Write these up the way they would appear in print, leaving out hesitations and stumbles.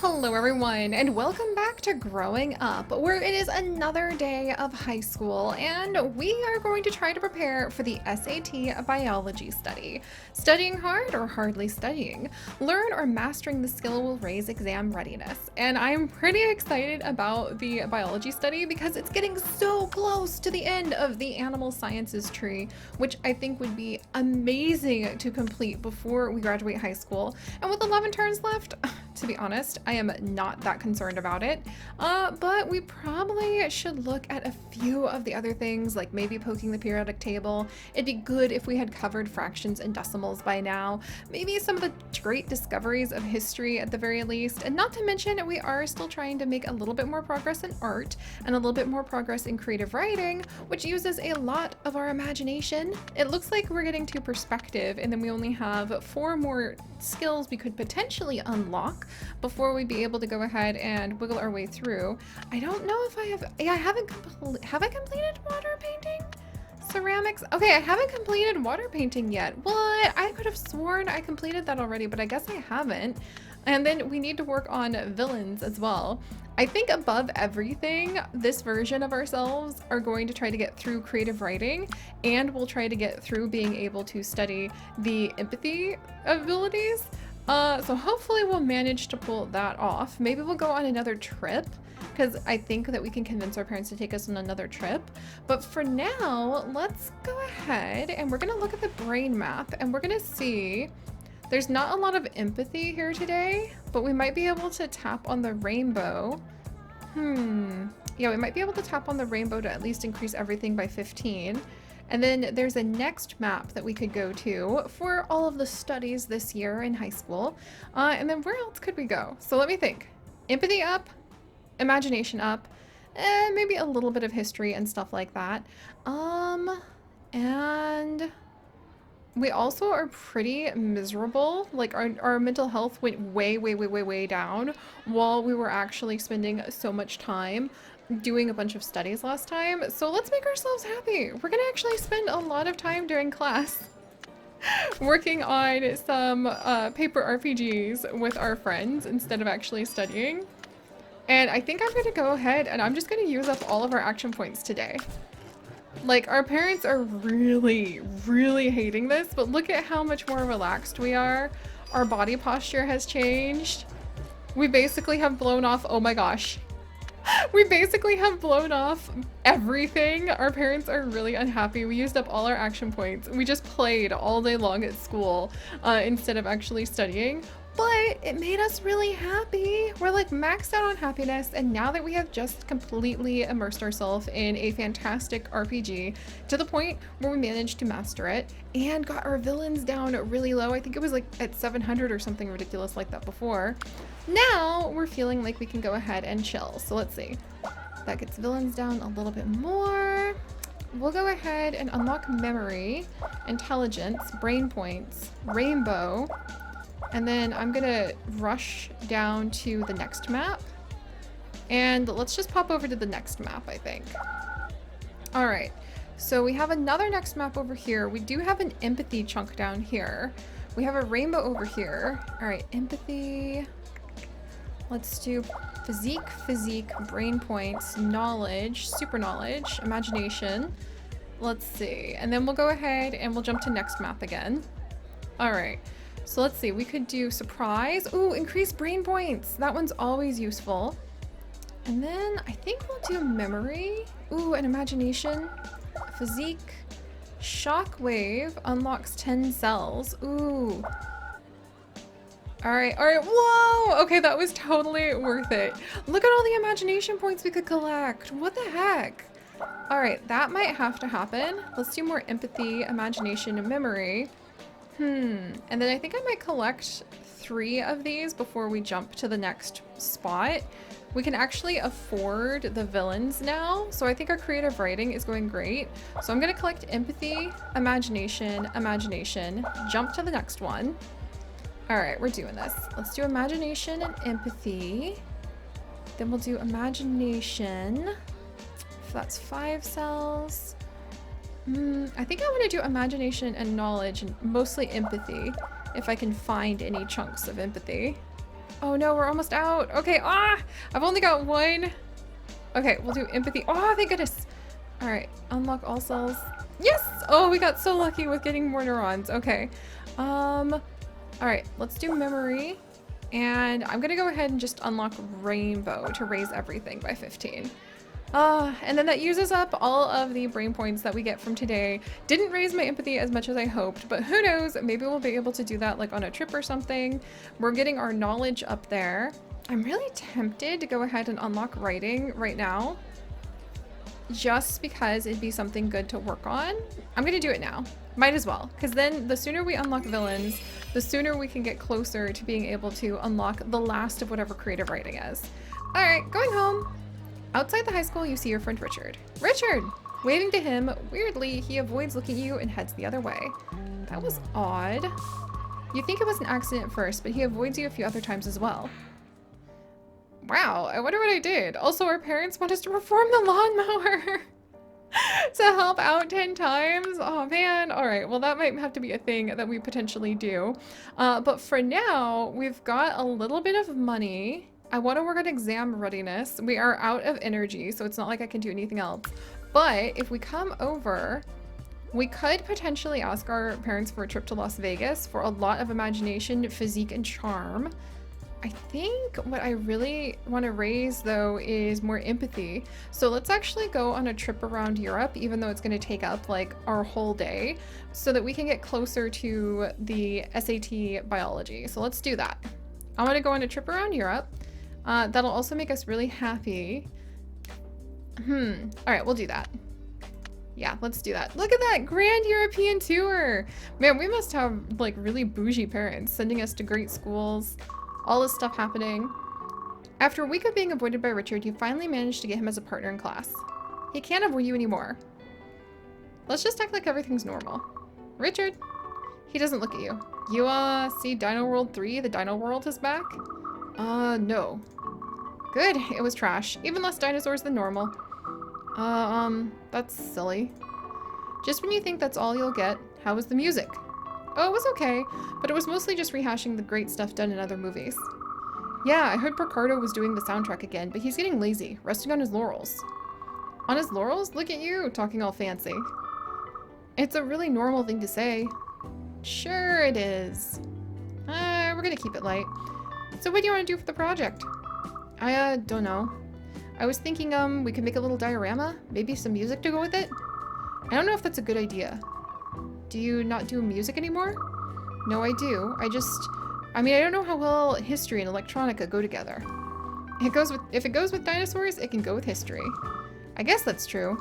Hello everyone, and welcome back to Growing Up, where it is another day of high school, and we are going to try to prepare for the SAT biology study. Studying hard or hardly studying? Learn or mastering the skill will raise exam readiness. And I'm pretty excited about the biology study because it's getting so close to the end of the animal sciences tree, which I think would be amazing to complete before we graduate high school. And with 11 turns left, to be honest, I am not that concerned about it, but we probably should look at a few of the other things, like maybe poking the periodic table. It'd be good if we had covered fractions and decimals by now, maybe some of the great discoveries of history at the very least, and not to mention we are still trying to make a little bit more progress in art and a little bit more progress in creative writing, which uses a lot of our imagination. It looks like we're getting to perspective, and then we only have 4 more skills we could potentially unlock before we'd be able to go ahead and wiggle our way through. I don't know if I have, yeah, have I completed water painting? Ceramics? Okay, I haven't completed water painting yet. What? I could have sworn I completed that already, but I guess I haven't. And then we need to work on villains as well. I think above everything, this version of ourselves are going to try to get through creative writing, and we'll try to get through being able to study the empathy abilities. So hopefully we'll manage to pull that off. Maybe we'll go on another trip, because I think that we can convince our parents to take us on another trip. But for now, let's go ahead and we're going to look at the brain map, and we're going to see there's not a lot of empathy here today, but we might be able to tap on the rainbow. Yeah, we might be able to tap on the rainbow to at least increase everything by 15. And then there's a next map that we could go to for all of the studies this year in high school. And then where else could we go? So let me think. Empathy up, imagination up, maybe a little bit of history and stuff like that. And we also are pretty miserable. Like our mental health went way down while we were actually spending so much time doing a bunch of studies last time. So let's make ourselves happy. We're gonna actually spend a lot of time during class working on some paper RPGs with our friends instead of actually studying. And I think I'm gonna go ahead and I'm just gonna use up all of our action points today. Like, our parents are really hating this, but look at how much more relaxed we are. Our body posture has changed. We basically have blown off, oh my gosh. We basically have blown off everything. Our parents are really unhappy. We used up all our action points. We just played all day long at school instead of actually studying. But it made us really happy. We're like maxed out on happiness, and now that we have just completely immersed ourselves in a fantastic RPG to the point where we managed to master it and got our villains down really low. I think it was like at 700 or something ridiculous like that before. Now we're feeling like we can go ahead and chill. So let's see. That gets villains down a little bit more. We'll go ahead and unlock memory, intelligence, brain points, rainbow. And then I'm gonna rush down to the next map. And let's just pop over to the next map, I think. All right, so we have another next map over here. We do have an empathy chunk down here. We have a rainbow over here. All right, empathy. Let's do physique, brain points, knowledge, super knowledge, imagination. Let's see. And then we'll go ahead and we'll jump to next map again. All right. So let's see, we could do surprise. Ooh, increase brain points. That one's always useful. And then I think we'll do memory. Ooh, and imagination. Physique. Shockwave unlocks 10 cells. Ooh. All right. Whoa. Okay, that was totally worth it. Look at all the imagination points we could collect. What the heck? All right, that might have to happen. Let's do more empathy, imagination, and memory. And then I think I might collect 3 of these before we jump to the next spot. We can actually afford the villains now, so I think our creative writing is going great. So I'm gonna collect empathy, imagination, jump to the next one. All right, we're doing this. Let's do imagination and empathy. Then we'll do imagination. That's 5 cells. I think I want to do imagination and knowledge and mostly empathy if I can find any chunks of empathy. Oh no, we're almost out. Okay, I've only got one. Okay, we'll do empathy. Oh, thank goodness. All right, unlock all cells. Yes! Oh, we got so lucky with getting more neurons. Okay. All right, let's do memory. And I'm gonna go ahead and just unlock rainbow to raise everything by 15. And then that uses up all of the brain points that we get from today. Didn't raise my empathy as much as I hoped, but who knows, maybe we'll be able to do that like on a trip or something. We're getting our knowledge up there. I'm really tempted to go ahead and unlock writing right now, just because it'd be something good to work on. I'm gonna do it now. Might as well, because then the sooner we unlock villains, the sooner we can get closer to being able to unlock the last of whatever creative writing is. All right, going home. Outside the high school, you see your friend Richard. Richard! Waving to him, weirdly, he avoids looking at you and heads the other way. That was odd. You think it was an accident at first, but he avoids you a few other times as well. Wow, I wonder what I did. Also, our parents want us to perform the lawnmower to help out 10 times. Oh man. All right, well that might have to be a thing that we potentially do. But for now, we've got a little bit of money. I want to work on exam readiness. We are out of energy, so it's not like I can do anything else. But if we come over, we could potentially ask our parents for a trip to Las Vegas for a lot of imagination, physique, and charm. I think what I really want to raise though is more empathy. So let's actually go on a trip around Europe, even though it's going to take up like our whole day, so that we can get closer to the SAT biology. So let's do that. I want to go on a trip around Europe. That'll also make us really happy. All right, we'll do that. Yeah, let's do that. Look at that grand European tour. Man, we must have like really bougie parents sending us to great schools. All this stuff happening. After a week of being avoided by Richard, you finally managed to get him as a partner in class. He can't avoid you anymore. Let's just act like everything's normal. Richard. He doesn't look at you. You, see Dino World 3? The Dino World is back? No. Good, it was trash. Even less dinosaurs than normal. That's silly. Just when you think that's all you'll get, how was the music? Oh, it was okay, but it was mostly just rehashing the great stuff done in other movies. Yeah, I heard Ricardo was doing the soundtrack again, but he's getting lazy, resting on his laurels. On his laurels? Look at you, talking all fancy. It's a really normal thing to say. Sure it is. We're gonna keep it light. So what do you want to do for the project? I, don't know. I was thinking, we could make a little diorama, maybe some music to go with it. I don't know if that's a good idea. Do you not do music anymore? No, I do. I mean, I don't know how well history and electronica go together. If it goes with dinosaurs, it can go with history. I guess that's true.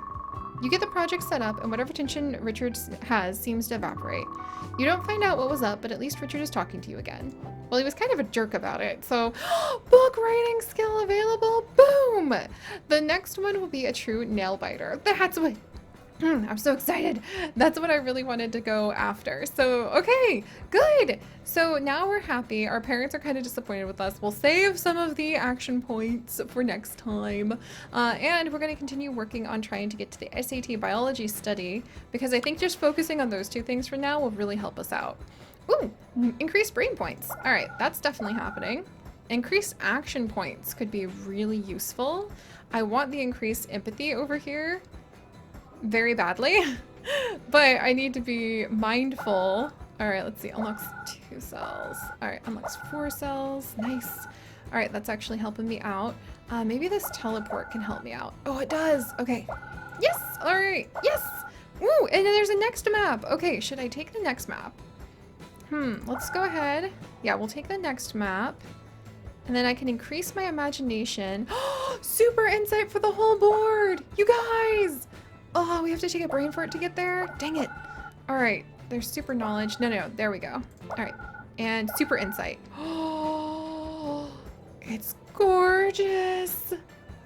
You get the project set up, and whatever tension Richard has seems to evaporate. You don't find out what was up, but at least Richard is talking to you again. Well, he was kind of a jerk about it, so book writing skill available, boom! The next one will be a true nail biter. That's what, I'm so excited. That's what I really wanted to go after. So, okay, good. So now we're happy. Our parents are kind of disappointed with us. We'll save some of the action points for next time. And we're going to continue working on trying to get to the SAT biology study, because I think just focusing on those two things for now will really help us out. Ooh, increased brain points. All right, that's definitely happening. Increased action points could be really useful. I want the increased empathy over here very badly, but I need to be mindful. All right, let's see, unlocks 2 cells. All right, unlocks 4 cells, nice. All right, that's actually helping me out. Maybe this teleport can help me out. Oh, it does, okay. Yes, all right, yes. Ooh, and then there's a next map. Okay, should I take the next map? Let's go ahead. Yeah, we'll take the next map. And then I can increase my imagination. Super insight for the whole board, you guys. Oh, we have to take a brain for it to get there? Dang it. All right, there's super knowledge. No, there we go. All right, and super insight. Oh, it's gorgeous.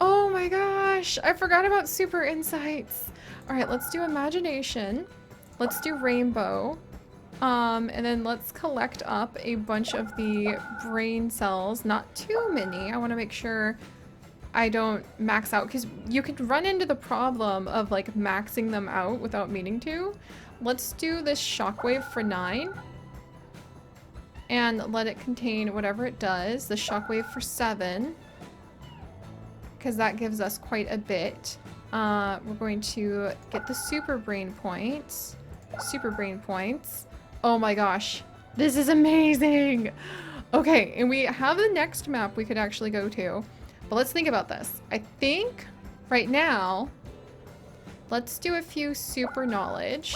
Oh my gosh, I forgot about super insights. All right, let's do imagination. Let's do rainbow. And then let's collect up a bunch of the brain cells. Not too many. I want to make sure I don't max out, because you could run into the problem of like maxing them out without meaning to. Let's do this shockwave for 9. and let it contain whatever it does. The shockwave for 7, because that gives us quite a bit. We're going to get the super brain points. Super brain points. Oh my gosh. This is amazing. Okay, and we have the next map we could actually go to. But let's think about this. I think right now, let's do a few super knowledge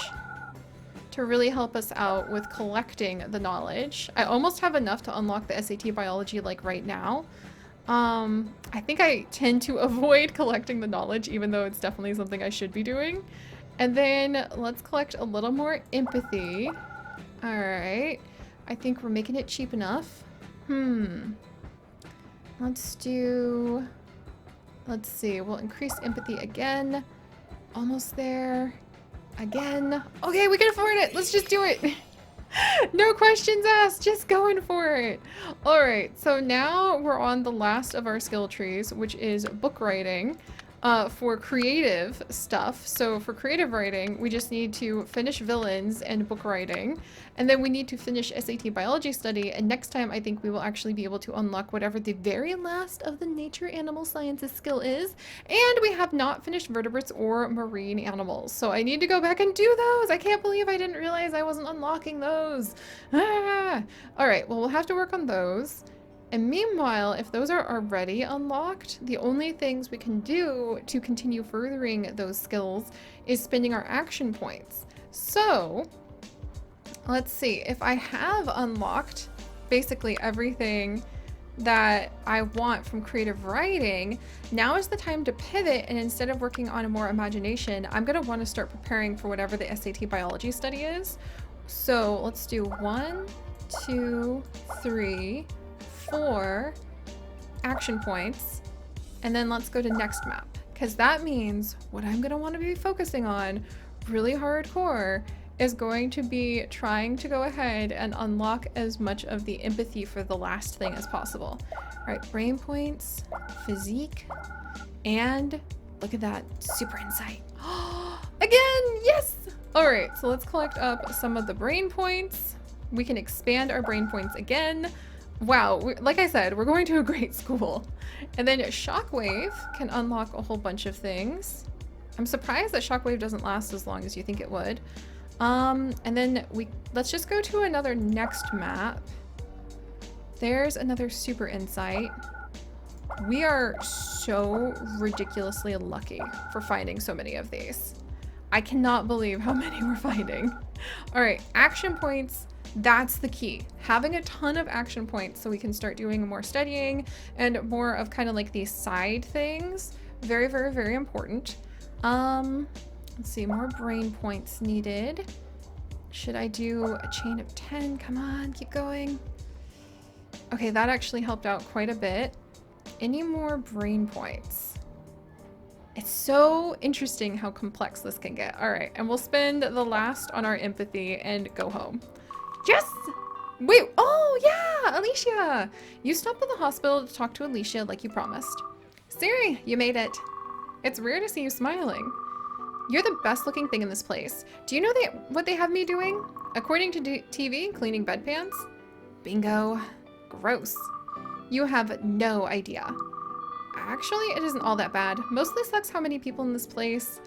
to really help us out with collecting the knowledge. I almost have enough to unlock the SAT biology like right now. I think I tend to avoid collecting the knowledge, even though it's definitely something I should be doing. And then let's collect a little more empathy. All right. I think we're making it cheap enough. Let's see. We'll increase empathy again. Almost there. Again. Okay, we can afford it. Let's just do it. No questions asked, just going for it. All right, so now we're on the last of our skill trees, which is book writing. For creative stuff. So for creative writing, we just need to finish villains and book writing. And then we need to finish SAT biology study. And next time, I think we will actually be able to unlock whatever the very last of the nature animal sciences skill is. And we have not finished vertebrates or marine animals. So I need to go back and do those. I can't believe I didn't realize I wasn't unlocking those. Ah. All right, well, we'll have to work on those. And meanwhile, if those are already unlocked, the only things we can do to continue furthering those skills is spending our action points. So, let's see. If I have unlocked basically everything that I want from creative writing, now is the time to pivot, and instead of working on more imagination, I'm going to want to start preparing for whatever the SAT biology study is. So, let's do 1, 2, 3, 4 action points, and then let's go to next map, because that means what I'm going to want to be focusing on really hardcore is going to be trying to go ahead and unlock as much of the empathy for the last thing as possible. All right, brain points, physique, and look at that, super insight. Again, yes! All right, so let's collect up some of the brain points. We can expand our brain points again. Wow, like I said, we're going to a great school. And then Shockwave can unlock a whole bunch of things. I'm surprised that Shockwave doesn't last as long as you think it would. And then let's just go to another next map. There's another super insight. We are so ridiculously lucky for finding so many of these. I cannot believe how many we're finding. All right, action points. That's the key. Having a ton of action points so we can start doing more studying and more of kind of like these side things. Very, very, very important. Let's see, more brain points needed. Should I do a chain of 10? Come on, keep going. Okay, that actually helped out quite a bit. Any more brain points? It's so interesting how complex this can get. All right, and we'll spend the last on our empathy and go home. Yes! Wait, oh yeah, Alicia! You stopped at the hospital to talk to Alicia like you promised. Siri, you made it. It's rare to see you smiling. You're the best looking thing in this place. Do you know what they have me doing? According to TV, cleaning bedpans? Bingo. Gross. You have no idea. Actually, it isn't all that bad. Mostly sucks how many people in this place.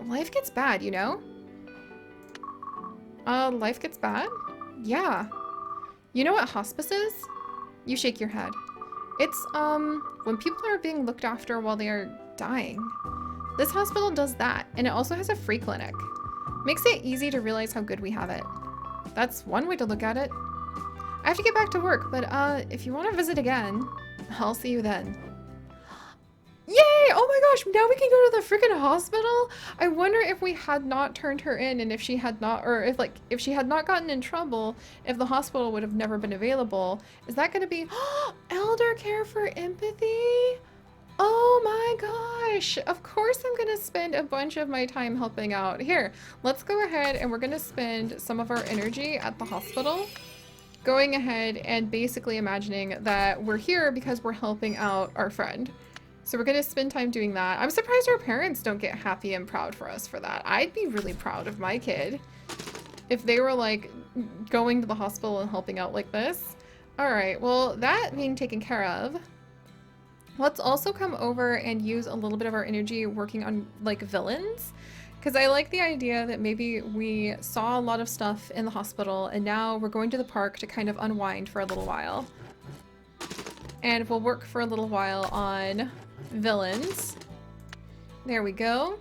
Life gets bad, you know? Life gets bad? Yeah. You know what hospice is? You shake your head. It's, when people are being looked after while they are dying. This hospital does that, and it also has a free clinic. Makes it easy to realize how good we have it. That's one way to look at it. I have to get back to work, but, if you want to visit again, I'll see you then. Yay! Oh my gosh, now we can go to the freaking hospital? I wonder if we had not turned her in and if she had not, or if she had not gotten in trouble, if the hospital would have never been available. Is that going to be elder care for empathy? Oh my gosh. Of course I'm going to spend a bunch of my time helping out. Here, let's go ahead and we're going to spend some of our energy at the hospital. Going ahead and basically imagining that we're here because we're helping out our friend. So we're going to spend time doing that. I'm surprised our parents don't get happy and proud for us for that. I'd be really proud of my kid. if they were like going to the hospital and helping out like this. All right, well, that being taken care of, let's also come over and use a little bit of our energy working on like villains. Because I like the idea that maybe we saw a lot of stuff in the hospital and now we're going to the park to kind of unwind for a little while. And we'll work for a little while on villains. There we go.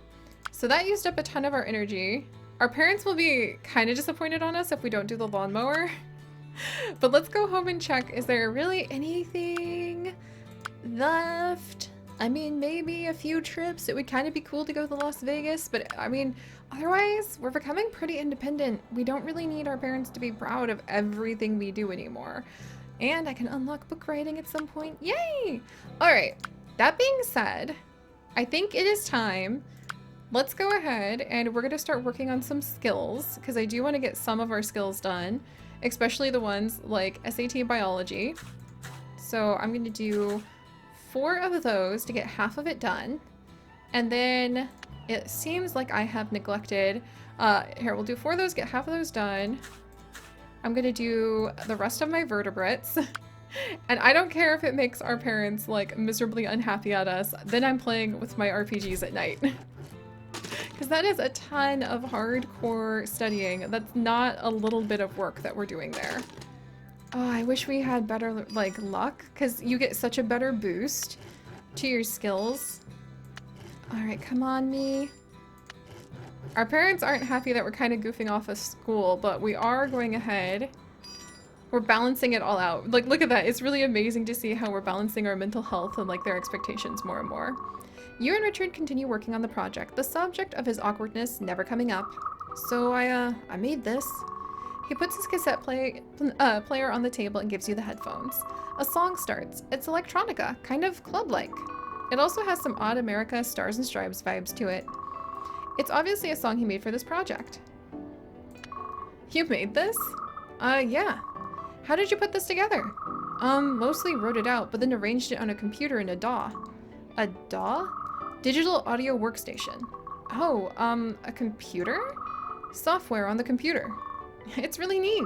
So that used up a ton of our energy. Our parents will be kind of disappointed on us if we don't do the lawnmower. But let's go home and check. Is there really anything left? I mean, maybe a few trips. It would kind of be cool to go to Las Vegas, but I mean, otherwise, we're becoming pretty independent. We don't really need our parents to be proud of everything we do anymore. And I can unlock book writing at some point. Yay! All right, that being said, I think it is time. Let's go ahead and we're gonna start working on some skills because I do want to get some of our skills done, especially the ones like SAT biology. So I'm gonna do 4 of those to get half of it done. And then it seems like I have neglected, here, we'll do 4 of those, get half of those done. I'm gonna do the rest of my vertebrates. And I don't care if it makes our parents like miserably unhappy at us, then I'm playing with my RPGs at night. Because that is a ton of hardcore studying. That's not a little bit of work that we're doing there. Oh, I wish we had better like luck, because you get such a better boost to your skills. All right, come on, me. Our parents aren't happy that we're kind of goofing off of school, but we are going ahead. We're balancing it all out. Like, look at that. It's really amazing to see how we're balancing our mental health and like their expectations more and more. You and Richard continue working on the project, the subject of his awkwardness never coming up. So I made this. He puts his cassette player on the table and gives you the headphones. A song starts. It's electronica, kind of club-like. It also has some odd America Stars and Stripes vibes to it. It's obviously a song he made for this project. You made this? Yeah. How did you put this together? Mostly wrote it out, but then arranged it on a computer in a DAW. A DAW? Digital Audio Workstation. Oh, a computer? Software on the computer. It's really neat.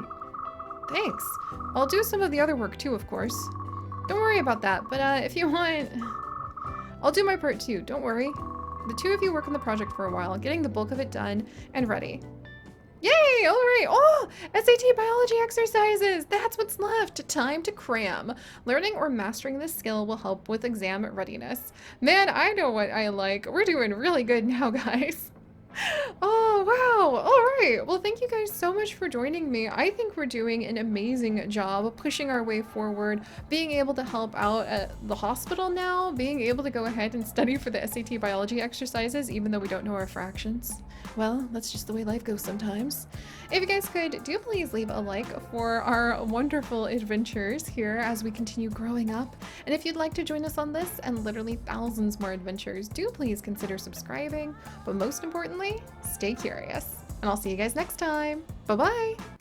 Thanks. I'll do some of the other work too, of course. Don't worry about that, but if you want... I'll do my part too, don't worry. The 2 of you work on the project for a while, getting the bulk of it done and ready. Yay! All right. Oh, SAT biology exercises. That's what's left. Time to cram. Learning or mastering this skill will help with exam readiness. Man, I know what I like. We're doing really good now, guys. Oh, wow. All right. Well, thank you guys so much for joining me. I think we're doing an amazing job pushing our way forward, being able to help out at the hospital now, being able to go ahead and study for the SAT biology exercises, even though we don't know our fractions. Well, that's just the way life goes sometimes. If you guys could, do please leave a like for our wonderful adventures here as we continue growing up. And if you'd like to join us on this and literally thousands more adventures, do please consider subscribing. But most importantly, stay curious. And I'll see you guys next time. Bye-bye!